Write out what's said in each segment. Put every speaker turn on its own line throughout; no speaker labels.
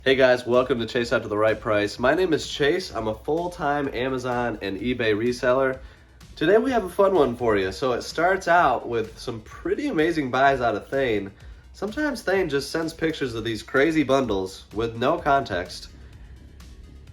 Hey guys, welcome to Chase After the Right Price. My name is Chase. I'm a full-time Amazon and eBay reseller. Today we have a fun one for you. So it starts out with some pretty amazing buys out of Thane. Sometimes Thane just sends pictures of these crazy bundles with no context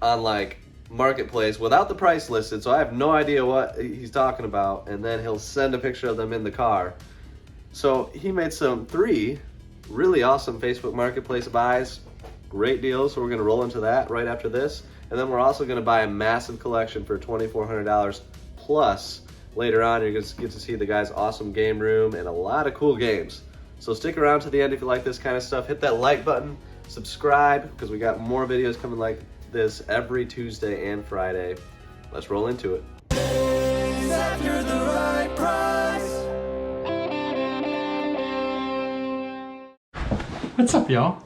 on like Marketplace without the price listed, so I have no idea what he's talking about, and then he'll send a picture of them in the car. So he made three really awesome Facebook Marketplace buys. Great deals, so we're going to roll into that right after this. And then we're also going to buy a massive collection for $2,400 plus. Later on, you're going to get to see the guy's awesome game room and a lot of cool games. So stick around to the end if you like this kind of stuff. Hit that like button, subscribe, because we got more videos coming like this every Tuesday and Friday. Let's roll into it.
Chase after the right price.
What's up, y'all?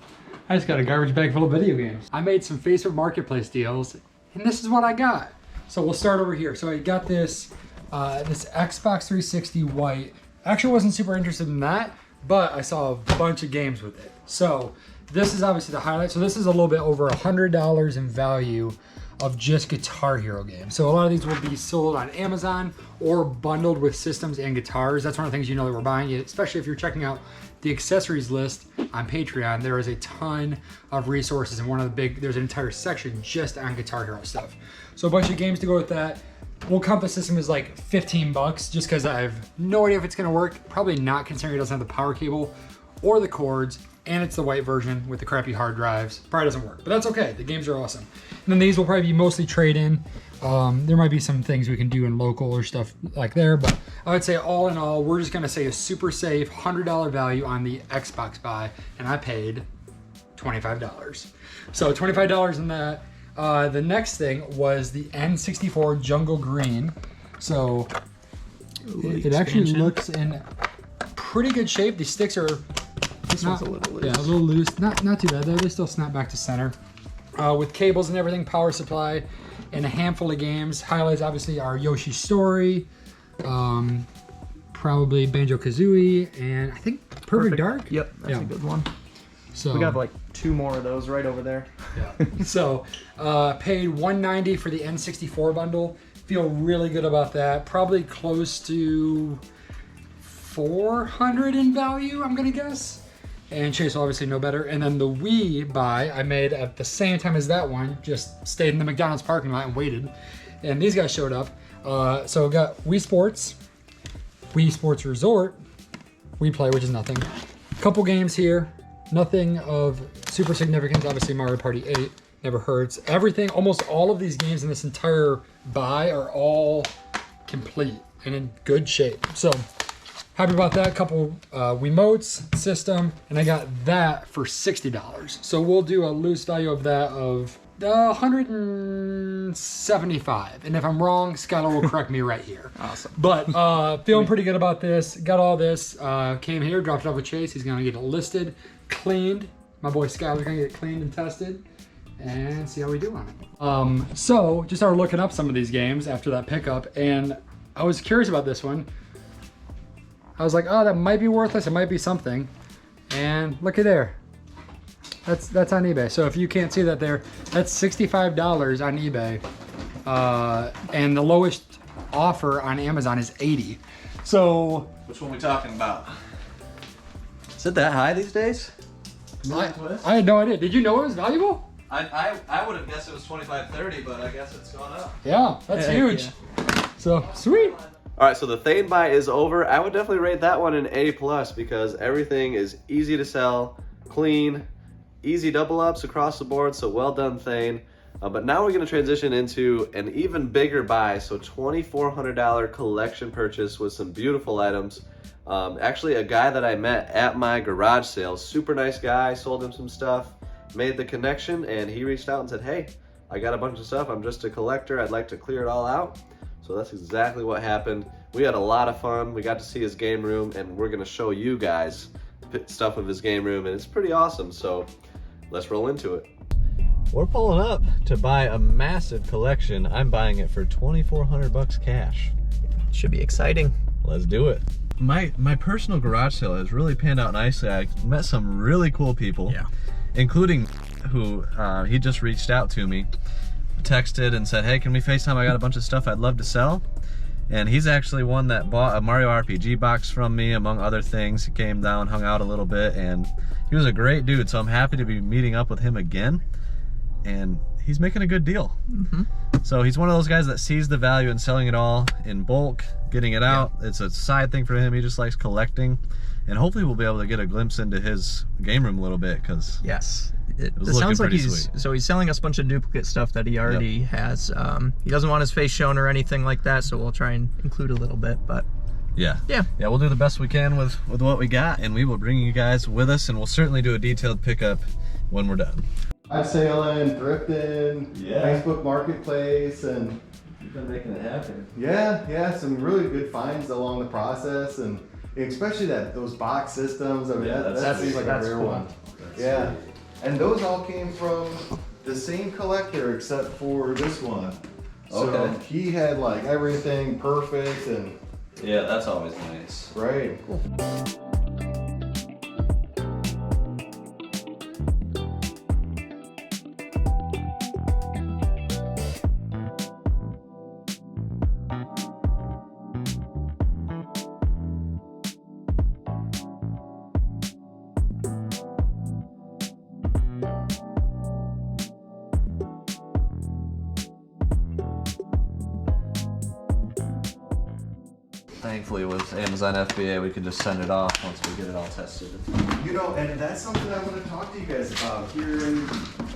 I just got a garbage bag full of video games. I made some Facebook Marketplace deals, and this is what I got. So we'll start over here. So I got this this Xbox 360 white. Actually wasn't super interested in that, but I saw a bunch of games with it. So this is obviously the highlight. So this is a little bit over $100 in value of just Guitar Hero games. So a lot of these will be sold on Amazon or bundled with systems and guitars. That's one of the things you know that we're buying, especially if you're checking out the accessories list on Patreon. There is a ton of resources, and there's an entire section just on Guitar Hero stuff. So a bunch of games to go with that. We'll count the system as like 15 bucks just because I have no idea if it's gonna work. Probably not, considering it doesn't have the power cable or the cords, and it's the white version with the crappy hard drives. Probably doesn't work, but that's okay. The games are awesome. And then these will probably be mostly trade-in. There might be some things we can do in local or stuff like there, but I would say all in all, we're just gonna say a super safe $100 value on the Xbox buy, and I paid $25. So $25 in that. The next thing was the N64 Jungle Green. So it actually looks in pretty good shape. The sticks are
This one's a little loose.
Yeah, a little loose. Not too bad though. They still snap back to center. With cables and everything, power supply, and a handful of games. Highlights obviously are Yoshi's Story, probably Banjo-Kazooie, and I think Perfect Dark.
Yep, that's a good one.
So
We got like 2 more of those right over there.
yeah. So paid $190 for the N64 bundle. Feel really good about that. Probably close to $400 in value, I'm gonna guess. And Chase will obviously know better. And then the Wii buy I made at the same time as that one, just stayed in the McDonald's parking lot and waited. And these guys showed up. So we got Wii Sports Resort, Wii Play, which is nothing. Couple games here, nothing of super significance. Obviously Mario Party 8, never hurts. Everything, almost all of these games in this entire buy are all complete and in good shape. So happy about that. Couple Wiimotes, system, and I got that for $60. So we'll do a loose value of that of $175. And if I'm wrong, Skylar will correct me right here.
Awesome.
But feeling pretty good about this. Got all this. Came here, dropped it off with Chase. He's gonna get it listed, cleaned. My boy Skylar's gonna get it cleaned and tested, and see how we do on it. So just started looking up some of these games after that pickup, and I was curious about this one. I was like, oh, that might be worthless. It might be something. And looky there. That's on eBay. So if you can't see that there, that's $65 on eBay. And the lowest offer on Amazon is $80. So
Which one we talking about? Is it that high these days?
I had no idea. Did you know it was valuable?
I would have guessed it was $25-30, but I guess it's gone up.
Yeah, that's huge. So sweet.
All right, so the Thane buy is over. I would definitely rate that one an A+ because everything is easy to sell, clean, easy double ups across the board, so well done, Thane. But now we're gonna transition into an even bigger buy, so $2,400 collection purchase with some beautiful items. Actually, a guy that I met at my garage sale, super nice guy, sold him some stuff, made the connection, and he reached out and said, hey, I got a bunch of stuff, I'm just a collector, I'd like to clear it all out. So that's exactly what happened. We had a lot of fun. We got to see his game room, and we're gonna show you guys stuff of his game room, and it's pretty awesome. So let's roll into it. We're pulling up to buy a massive collection. I'm buying it for $2,400 cash.
Should be exciting.
Let's do it. My personal garage sale has really panned out nicely. I met some really cool people, including who he just reached out to me, texted and said, hey, can we FaceTime? I got a bunch of stuff I'd love to sell. And he's actually one that bought a Mario RPG box from me, among other things. He came down, hung out a little bit, and he was a great dude. So I'm happy to be meeting up with him again. And he's making a good deal. So he's one of those guys that sees the value in selling it all in bulk, getting it out. It's a side thing for him. He just likes collecting. And hopefully we'll be able to get a glimpse into his game room a little bit, because
Yes. It
was
sounds like
looking pretty
he's
sweet.
so he's selling us a bunch of duplicate stuff that he already has. He doesn't want his face shown or anything like that, so we'll try and include a little bit. But
yeah,
yeah,
we'll do the best we can with what we got, and we will bring you guys with us, and we'll certainly do a detailed pickup when we're done.
I'm sailing, thrifting, Facebook Marketplace, and
You've been making it happen.
yeah, some really good finds along the process, and especially those box systems. I mean, that seems like a rare
cool.
one. Yeah, and those all came from the same collector except for this one. So
Okay.
he had like everything perfect and
Yeah, that's always nice.
right.
Thankfully with Amazon FBA we can just send it off once we get it all tested.
You know, and that's something I want to talk to you guys about, hearing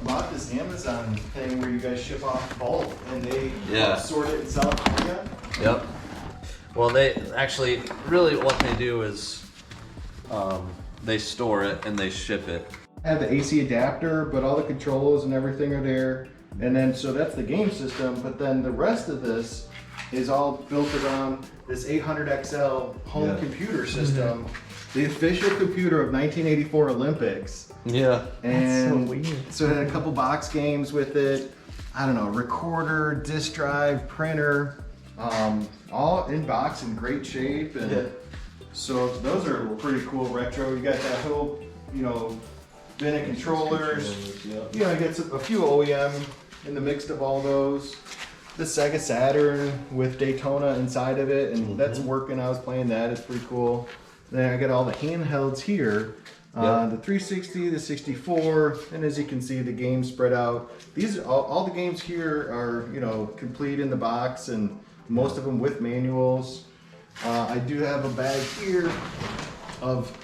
about this Amazon thing where you guys ship off bulk and they sort it and sell it for you.
Yep. Well, they actually, really what they do is they store it and they ship it.
I have the AC adapter, but all the controls and everything are there. And then, so that's the game system, but then the rest of this is all built around this 800XL home computer system, the official computer of 1984 Olympics.
Yeah.
And
so weird.
so it had a couple box games with it. I don't know, recorder, disk drive, printer, all in box in great shape. And so those are pretty cool retro. You got that whole, bin of controllers. You get a few OEM in the mix of all those. The Sega Saturn with Daytona inside of it, and that's working. I was playing that. It's pretty cool. Then I got all the handhelds here. The 360, the 64, and as you can see, the games spread out. These all the games here are complete in the box, and most of them with manuals. I do have a bag here of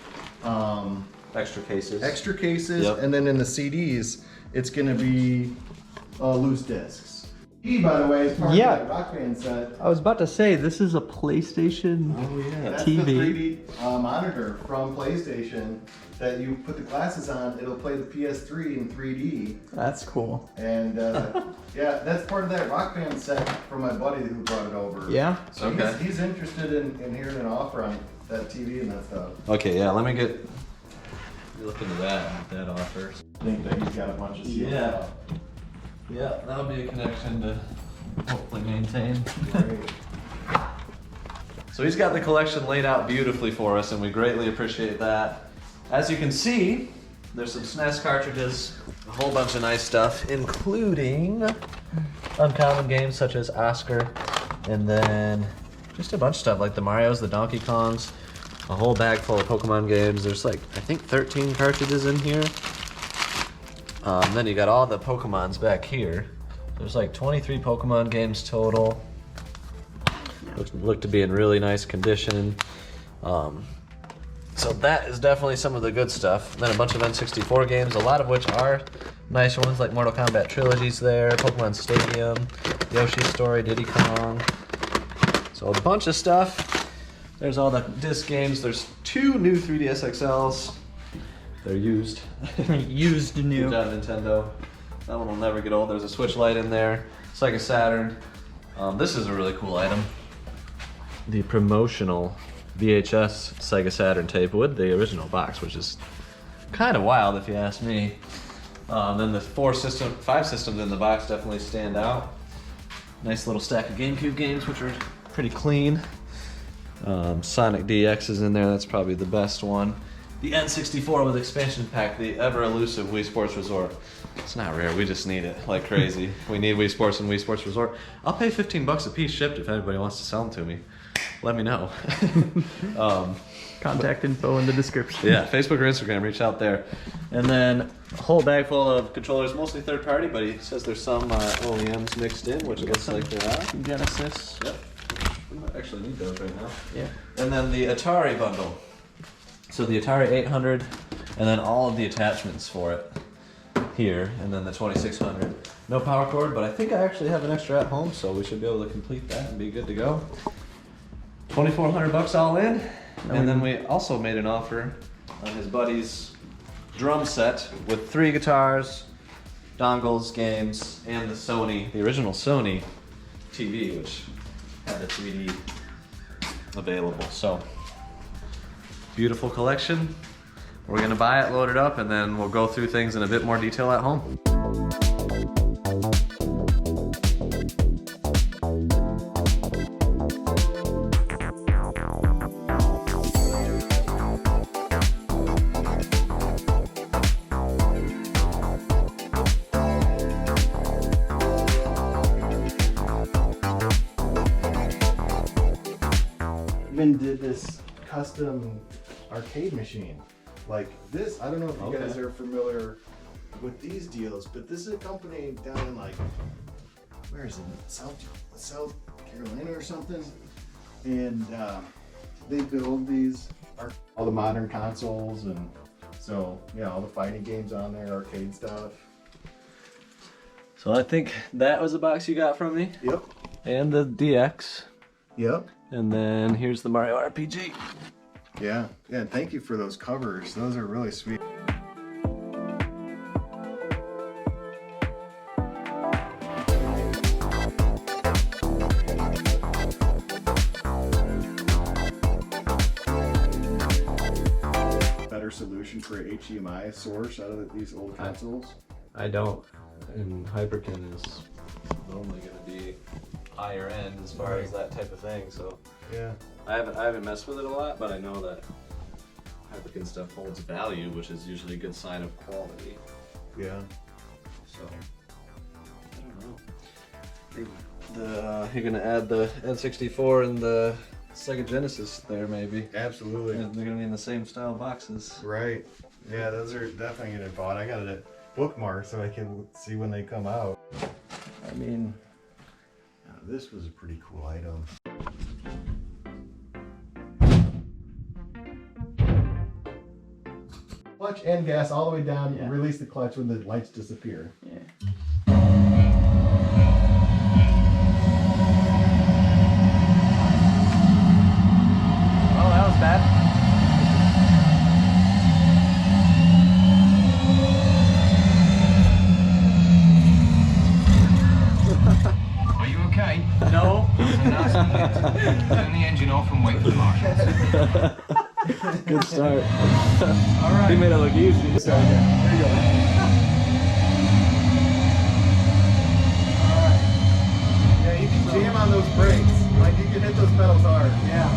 Extra cases.
and then in the CDs, it's going to be loose discs. He, by the way, is part of that Rock Band set.
I was about to say, this is a PlayStation
That's
TV.
the 3D monitor from PlayStation that you put the glasses on. It'll play the PS3 in 3D.
That's cool.
And that's part of that Rock Band set from my buddy who brought it over.
Yeah.
So he's interested in hearing an offer on that TV and that stuff.
Okay, yeah, let me look into that offer.
I think that he's got a bunch of stuff.
Yeah, that'll be a connection to hopefully maintain.
Great.
So he's got the collection laid out beautifully for us, and we greatly appreciate that. As you can see, there's some SNES cartridges, a whole bunch of nice stuff, including uncommon games such as Oscar, and then just a bunch of stuff like the Marios, the Donkey Kongs, a whole bag full of Pokemon games. There's like, I think 13 cartridges in here. Then you got all the Pokemons back here. There's like 23 Pokemon games total. Look to be in really nice condition. So that is definitely some of the good stuff. Then a bunch of N64 games, a lot of which are nice ones like Mortal Kombat Trilogy's there, Pokemon Stadium, Yoshi's Story, Diddy Kong. So a bunch of stuff. There's all the disc games. There's 2 new 3DS XLs. They're used.
Used new.
Good job, Nintendo. That one will never get old. There's a Switch Lite in there. Sega Saturn. This is a really cool item. The promotional VHS Sega Saturn tape with the original box, which is kind of wild if you ask me. Then the 5 systems in the box definitely stand out. Nice little stack of GameCube games, which are pretty clean. Sonic DX is in there. That's probably the best one. The N64 with expansion pack, the ever elusive Wii Sports Resort. It's not rare, we just need it like crazy. We need Wii Sports and Wii Sports Resort. I'll pay 15 bucks a piece shipped if anybody wants to sell them to me. Let me know.
Contact info in the description.
Yeah, Facebook or Instagram, reach out there. And then a whole bag full of controllers, mostly third party, but he says there's some OEMs mixed in, which looks like there are.
Genesis.
Yep. We might actually need those right now.
Yeah.
And then the Atari bundle. So the Atari 800, and then all of the attachments for it here, and then the 2600. No power cord, but I think I actually have an extra at home, so we should be able to complete that and be good to go. 2,400 bucks all in. And then we also made an offer on his buddy's drum set with 3 guitars, dongles, games, and the original Sony TV, which had the 3D available. So, beautiful collection. We're gonna buy it, load it up, and then we'll go through things in a bit more detail at home.
Even did this custom arcade machine. Like this, I don't know if you guys are familiar with these deals, but this is a company down in like, where is it? South Carolina or something. And they build these, all the modern consoles, and so, yeah, all the fighting games on there, arcade stuff.
So I think that was the box you got from me.
Yep.
And the DX.
Yep.
And then here's the Mario RPG.
Yeah. Yeah, thank you for those covers. Those are really sweet. Better solution for a HDMI source out of these old consoles?
I don't. And Hyperkin is normally going to be higher end as far as that type of thing. So
Yeah.
I haven't messed with it a lot, but I know that Hyperkin stuff holds value, which is usually a good sign of quality.
Yeah.
So I don't know. You're gonna add the N64 and the Sega Genesis there, maybe.
Absolutely.
And they're gonna be in the same style boxes.
Right. Yeah, those are definitely getting bought. I got it bookmarked so I can see when they come out.
I mean,
Now, this was a pretty cool item. Clutch and gas all the way down.
Yeah.
And release the clutch when the lights disappear.
Yeah. Oh, that was bad.
Are you okay?
No.
Turn the engine off and wait for the marshals.
good start.
All right.
He made it look easy.
There you go. Alright. Yeah, you can jam on those brakes. Like you can hit those pedals hard.
Yeah.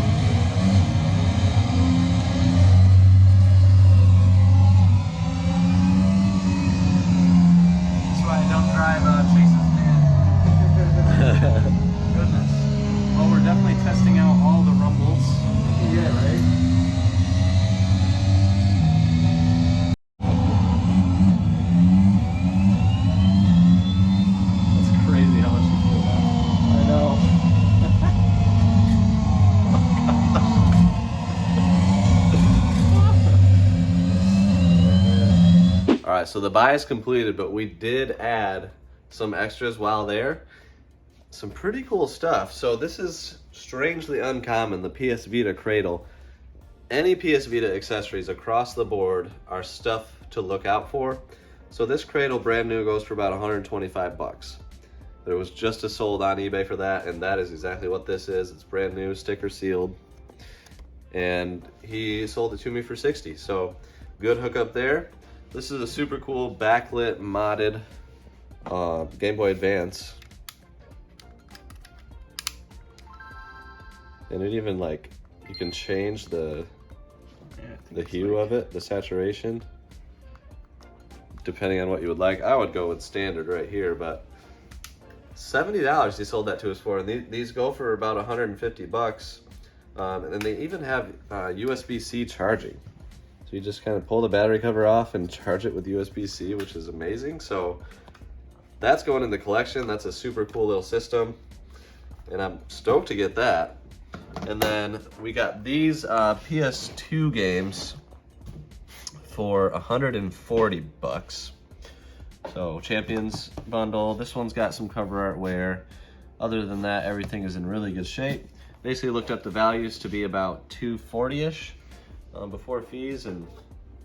That's why I don't drive Chase's van. Goodness. Well, we're definitely testing out all the rumbles.
Yeah, right?
It's crazy how much you feel that.
I know.
All right, so the buy is completed, but we did add some extras while there. Some pretty cool stuff. So this is strangely uncommon, the PS Vita Cradle. Any PS Vita accessories across the board are stuff to look out for. So this cradle, brand new, goes for about 125 bucks. There was just a sold on eBay for that, and that is exactly what this is. It's brand new, sticker sealed. And he sold it to me for 60. So good hookup there. This is a super cool backlit modded Gameboy Advance. And it even, like, you can change the the hue of it, the saturation, depending on what you would like. I would go with standard right here, but $70 he sold that to us for, and these go for about 150 bucks. And they even have USB-C charging. So you just kind of pull the battery cover off and charge it with USB-C, which is amazing. So that's going in the collection. That's a super cool little system, and I'm stoked to get that. And then we got these PS2 games for 140 bucks. So Champions bundle. This one's got some cover art wear. Other than that, everything is in really good shape. Basically looked up the values to be about $240-ish before fees, and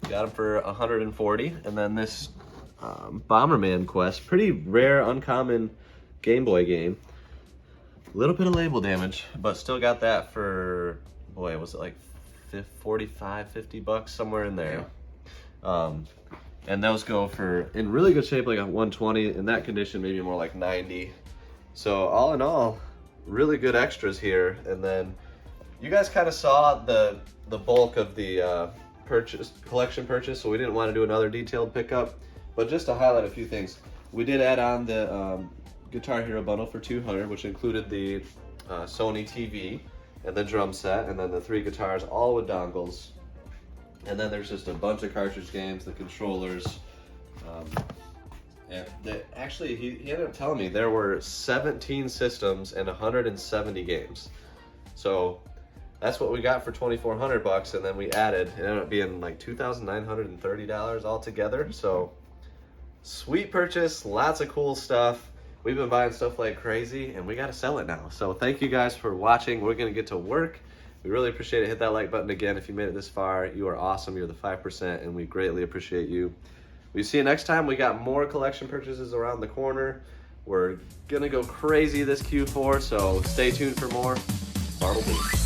got them for 140. And then this Bomberman Quest, pretty rare, uncommon Game Boy game. A little bit of label damage, but still got that for, boy, was it like 45, 50 bucks, somewhere in there. And those go for, in really good shape, like a 120. In that condition, maybe more like 90. So all in all, really good extras here. And then you guys kind of saw the bulk of the collection purchase, so we didn't want to do another detailed pickup. But just to highlight a few things, we did add on the Guitar Hero bundle for $200, which included the Sony TV and the drum set, and then the 3 guitars, all with dongles. And then there's just a bunch of cartridge games, the controllers. Actually, he ended up telling me there were 17 systems and 170 games. So that's what we got for 2,400 bucks, and then we added, it ended up being like $2,930 altogether. So sweet purchase, lots of cool stuff. We've been buying stuff like crazy, and we got to sell it now. So thank you guys for watching. We're going to get to work. We really appreciate it. Hit that like button again if you made it this far. You are awesome. You're the 5%, and we greatly appreciate you. We see you next time. We got more collection purchases around the corner. We're going to go crazy this Q4, so stay tuned for more. Bartleby.